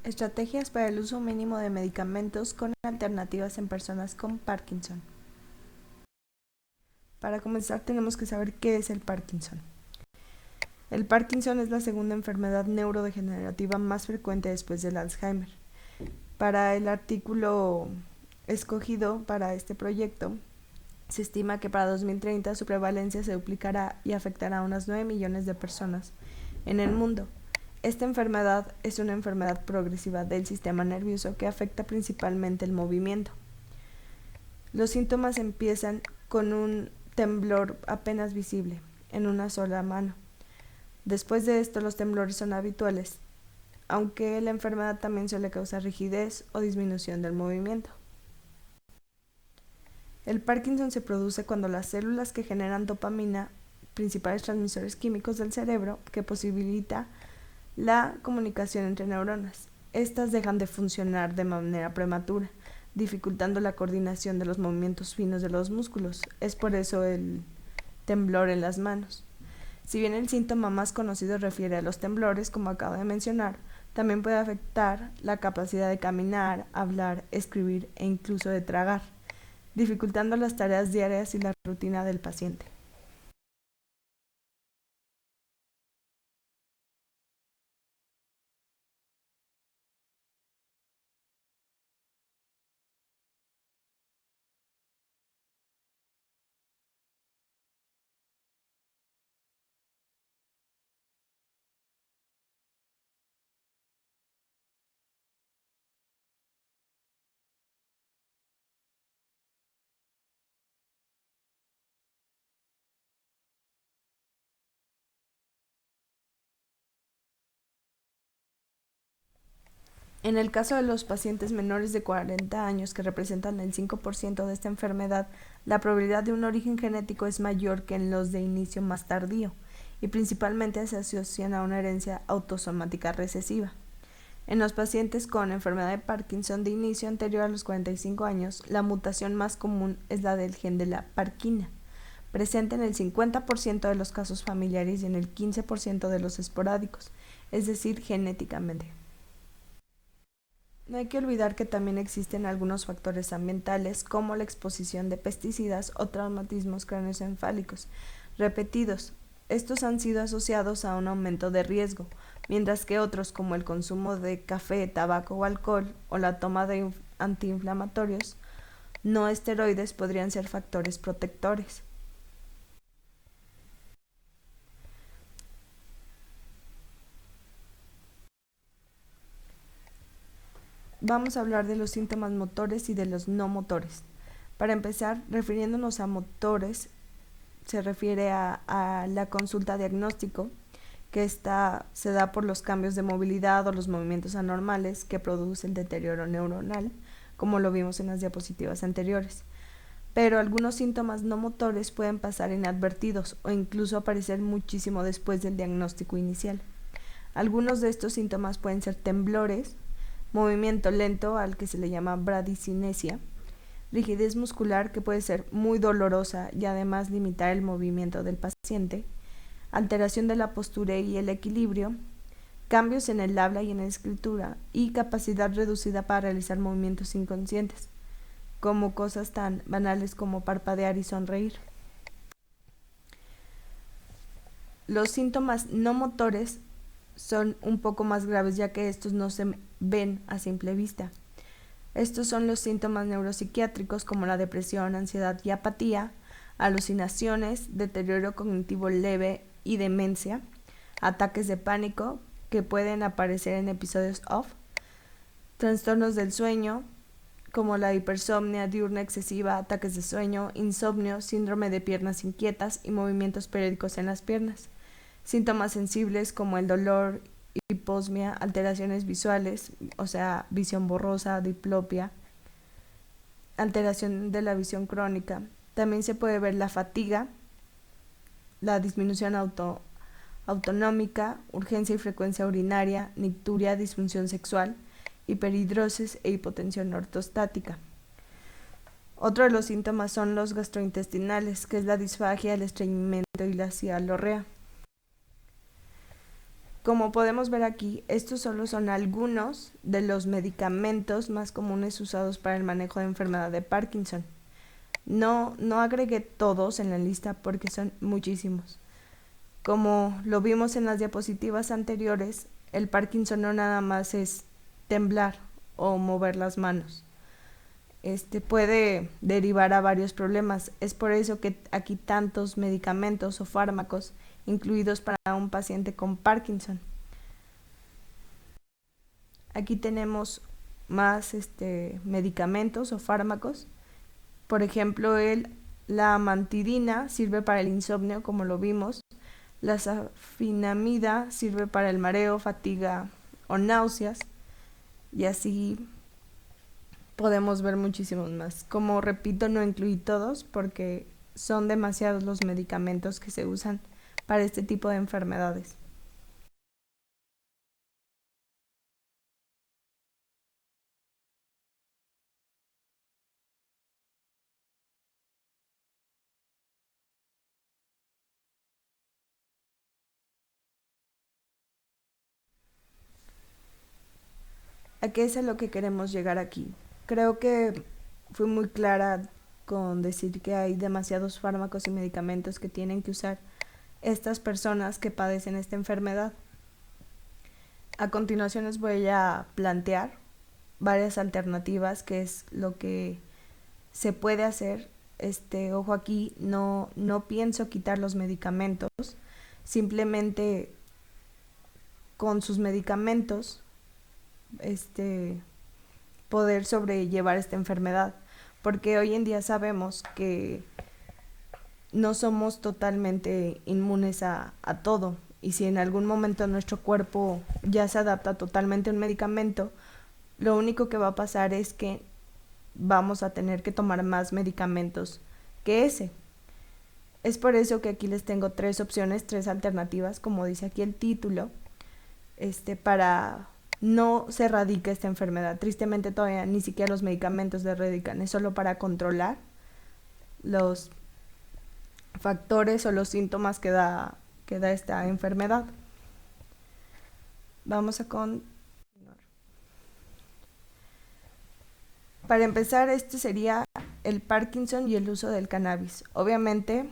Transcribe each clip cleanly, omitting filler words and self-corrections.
Estrategias para el uso mínimo de medicamentos con alternativas en personas con Parkinson. Para comenzar tenemos que saber qué es el Parkinson. El Parkinson es la segunda enfermedad neurodegenerativa más frecuente después del Alzheimer. Para el artículo escogido para este proyecto, se estima que para 2030 su prevalencia se duplicará y afectará a unas 9 millones de personas en el mundo. Esta enfermedad es una enfermedad progresiva del sistema nervioso que afecta principalmente el movimiento. Los síntomas empiezan con un temblor apenas visible en una sola mano. Después de esto, los temblores son habituales, aunque la enfermedad también suele causar rigidez o disminución del movimiento. El Parkinson se produce cuando las células que generan dopamina, principales transmisores químicos del cerebro, que posibilita la comunicación entre neuronas, estas dejan de funcionar de manera prematura, dificultando la coordinación de los movimientos finos de los músculos. Es por eso el temblor en las manos. Si bien el síntoma más conocido refiere a los temblores, como acabo de mencionar, también puede afectar la capacidad de caminar, hablar, escribir e incluso de tragar, dificultando las tareas diarias y la rutina del paciente. En el caso de los pacientes menores de 40 años que representan el 5% de esta enfermedad, la probabilidad de un origen genético es mayor que en los de inicio más tardío y principalmente se asocian a una herencia autosomática recesiva. En los pacientes con enfermedad de Parkinson de inicio anterior a los 45 años, la mutación más común es la del gen de la parquina, presente en el 50% de los casos familiares y en el 15% de los esporádicos, es decir, genéticamente. No hay que olvidar que también existen algunos factores ambientales como la exposición de pesticidas o traumatismos craneoencefálicos repetidos. Estos han sido asociados a un aumento de riesgo, mientras que otros como el consumo de café, tabaco o alcohol o la toma de antiinflamatorios no esteroides podrían ser factores protectores. Vamos a hablar de los síntomas motores y de los no motores. Para empezar, refiriéndonos a motores, se refiere a la consulta diagnóstico, que se da por los cambios de movilidad o los movimientos anormales que produce el deterioro neuronal, como lo vimos en las diapositivas anteriores. Pero algunos síntomas no motores pueden pasar inadvertidos o incluso aparecer muchísimo después del diagnóstico inicial. Algunos de estos síntomas pueden ser temblores, movimiento lento al que se le llama bradicinesia, rigidez muscular que puede ser muy dolorosa y además limitar el movimiento del paciente, alteración de la postura y el equilibrio, cambios en el habla y en la escritura y capacidad reducida para realizar movimientos inconscientes, como cosas tan banales como parpadear y sonreír. Los síntomas no motores son un poco más graves ya que estos no se ven a simple vista. Estos son los síntomas neuropsiquiátricos como la depresión, ansiedad y apatía, alucinaciones, deterioro cognitivo leve y demencia, ataques de pánico que pueden aparecer en episodios off, trastornos del sueño como la hipersomnia diurna excesiva, ataques de sueño, insomnio, síndrome de piernas inquietas y movimientos periódicos en las piernas, síntomas sensibles como el dolor, hiposmia, alteraciones visuales, o sea, visión borrosa, diplopia, alteración de la visión crónica. También se puede ver la fatiga, la disminución autonómica, urgencia y frecuencia urinaria, nicturia, disfunción sexual, hiperhidrosis e hipotensión ortostática. Otro de los síntomas son los gastrointestinales, que es la disfagia, el estreñimiento y la cialorrea. Como podemos ver aquí, estos solo son algunos de los medicamentos más comunes usados para el manejo de enfermedad de Parkinson. No agregué todos en la lista porque son muchísimos. Como lo vimos en las diapositivas anteriores, el Parkinson no nada más es temblar o mover las manos. Puede derivar a varios problemas. Es por eso que aquí tantos medicamentos o fármacos incluidos para un paciente con Parkinson. Aquí tenemos más medicamentos o fármacos. Por ejemplo, la amantadina sirve para el insomnio, como lo vimos. La safenamida sirve para el mareo, fatiga o náuseas. Y así podemos ver muchísimos más. Como repito, no incluí todos porque son demasiados los medicamentos que se usan para este tipo de enfermedades. ¿A qué es a lo que queremos llegar aquí? Creo que fui muy clara con decir que hay demasiados fármacos y medicamentos que tienen que usar estas personas que padecen esta enfermedad. A continuación les voy a plantear varias alternativas, que es lo que se puede hacer. Ojo aquí, no pienso quitar los medicamentos, simplemente con sus medicamentos poder sobrellevar esta enfermedad, porque hoy en día sabemos que no somos totalmente inmunes a todo, y si en algún momento nuestro cuerpo ya se adapta totalmente a un medicamento, lo único que va a pasar es que vamos a tener que tomar más medicamentos que ese. Es por eso que aquí les tengo 3 opciones, 3 alternativas, como dice aquí el título, para no se erradique esta enfermedad. Tristemente todavía ni siquiera los medicamentos se erradican, es solo para controlar los factores o los síntomas que da esta enfermedad. Vamos a continuar. Para empezar, sería el Parkinson y el uso del cannabis. Obviamente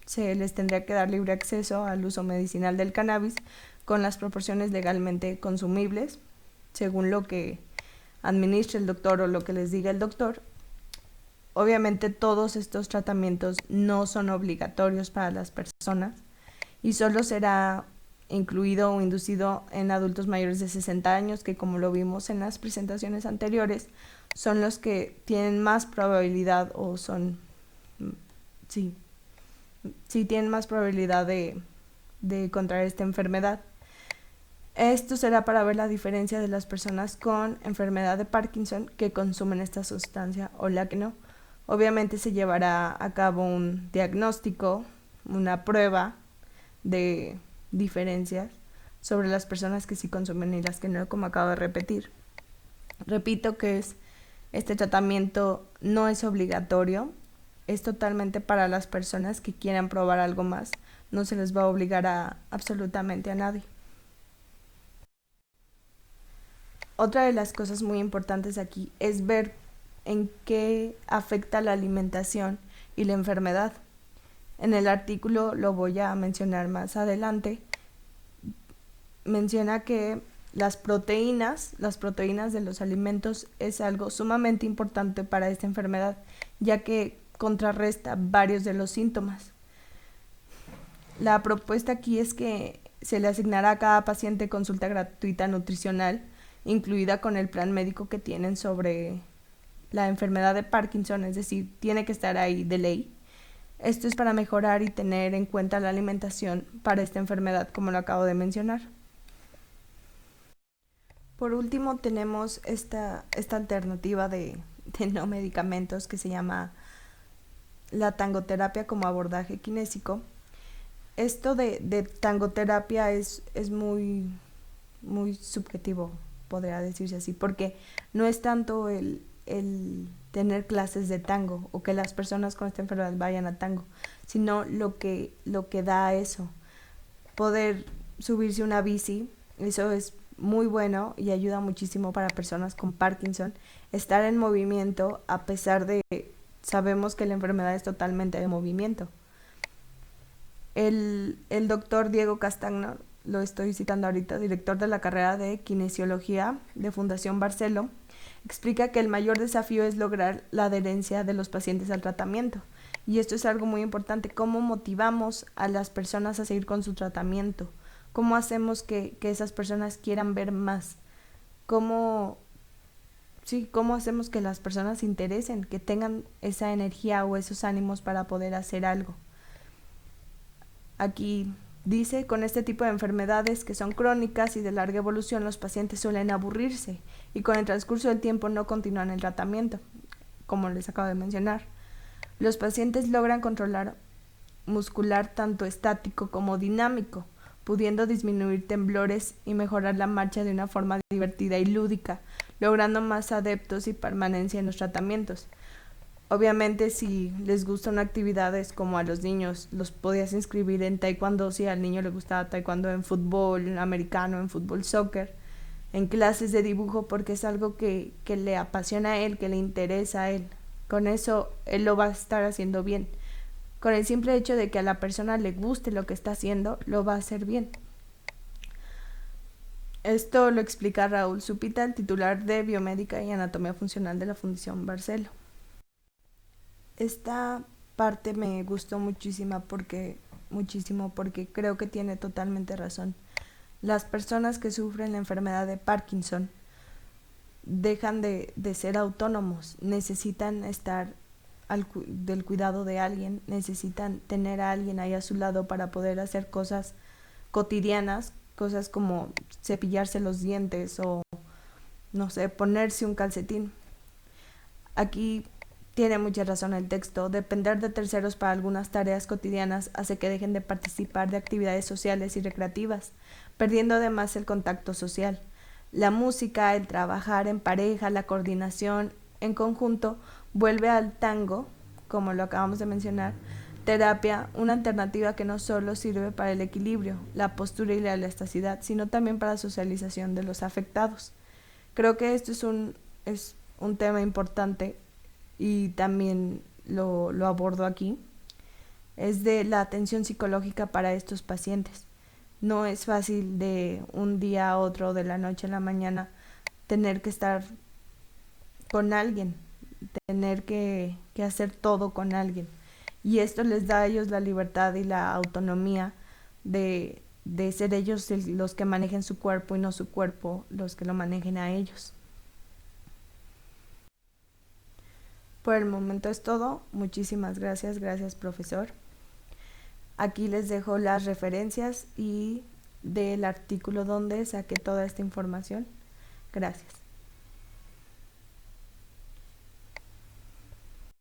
se les tendría que dar libre acceso al uso medicinal del cannabis con las proporciones legalmente consumibles, según lo que administre el doctor o lo que les diga el doctor. Obviamente todos estos tratamientos no son obligatorios para las personas y solo será incluido o inducido en adultos mayores de 60 años, que como lo vimos en las presentaciones anteriores, son los que tienen más probabilidad o son, sí tienen más probabilidad de contraer esta enfermedad. Esto será para ver la diferencia de las personas con enfermedad de Parkinson que consumen esta sustancia o la que no. Obviamente se llevará a cabo un diagnóstico, una prueba de diferencias sobre las personas que sí consumen y las que no, como acabo de repetir. Repito que este tratamiento no es obligatorio, es totalmente para las personas que quieran probar algo más, no se les va a obligar a absolutamente a nadie. Otra de las cosas muy importantes aquí es ver en qué afecta la alimentación y la enfermedad. En el artículo, lo voy a mencionar más adelante, menciona que las proteínas de los alimentos es algo sumamente importante para esta enfermedad, ya que contrarresta varios de los síntomas. La propuesta aquí es que se le asignará a cada paciente consulta gratuita nutricional, incluida con el plan médico que tienen sobre la enfermedad de Parkinson, es decir, tiene que estar ahí de ley. Esto es para mejorar y tener en cuenta la alimentación para esta enfermedad, como lo acabo de mencionar. Por último, tenemos esta alternativa de no medicamentos que se llama la tangoterapia como abordaje kinésico. Esto de tangoterapia es muy, muy subjetivo, podría decirse así, porque no es tanto el tener clases de tango o que las personas con esta enfermedad vayan a tango, sino lo que da eso, poder subirse una bici Eso es muy bueno y ayuda muchísimo para personas con Parkinson. Estar en movimiento a pesar de sabemos que la enfermedad es totalmente de movimiento. El doctor Diego Castagno, lo estoy citando ahorita, director de la carrera de Kinesiología de Fundación Barceló, explica que el mayor desafío es lograr la adherencia de los pacientes al tratamiento. Y esto es algo muy importante, cómo motivamos a las personas a seguir con su tratamiento, cómo hacemos que esas personas quieran ver más, cómo, sí, cómo hacemos que las personas se interesen, que tengan esa energía o esos ánimos para poder hacer algo. Aquí dice, con este tipo de enfermedades que son crónicas y de larga evolución, los pacientes suelen aburrirse y con el transcurso del tiempo no continúan el tratamiento, como les acabo de mencionar. Los pacientes logran controlar muscular tanto estático como dinámico, pudiendo disminuir temblores y mejorar la marcha de una forma divertida y lúdica, logrando más adeptos y permanencia en los tratamientos. Obviamente, si les gustan actividades como a los niños, los podías inscribir en taekwondo si al niño le gustaba taekwondo, en fútbol americano, en fútbol soccer, en clases de dibujo, porque es algo que le apasiona a él, que le interesa a él. Con eso él lo va a estar haciendo bien. Con el simple hecho de que a la persona le guste lo que está haciendo, lo va a hacer bien. Esto lo explica Raúl Zupita, el titular de Biomédica y Anatomía Funcional de la Fundación Barceló. Esta parte me gustó muchísimo porque creo que tiene totalmente razón. Las personas que sufren la enfermedad de Parkinson dejan de ser autónomos, necesitan estar del cuidado de alguien, necesitan tener a alguien ahí a su lado para poder hacer cosas cotidianas, cosas como cepillarse los dientes o, no sé, ponerse un calcetín. Aquí tiene mucha razón el texto. Depender de terceros para algunas tareas cotidianas hace que dejen de participar de actividades sociales y recreativas, perdiendo además el contacto social. La música, el trabajar en pareja, la coordinación en conjunto vuelve al tango, como lo acabamos de mencionar, terapia, una alternativa que no solo sirve para el equilibrio, la postura y la elasticidad, sino también para la socialización de los afectados. Creo que esto es un tema importante y también lo abordo aquí, es de la atención psicológica para estos pacientes. No es fácil de un día a otro, de la noche a la mañana, tener que estar con alguien, tener que hacer todo con alguien. Y esto les da a ellos la libertad y la autonomía de ser ellos los que manejen su cuerpo y no su cuerpo los que lo manejen a ellos. Por el momento es todo. Muchísimas gracias profesor. Aquí les dejo las referencias y del artículo donde saqué toda esta información. Gracias.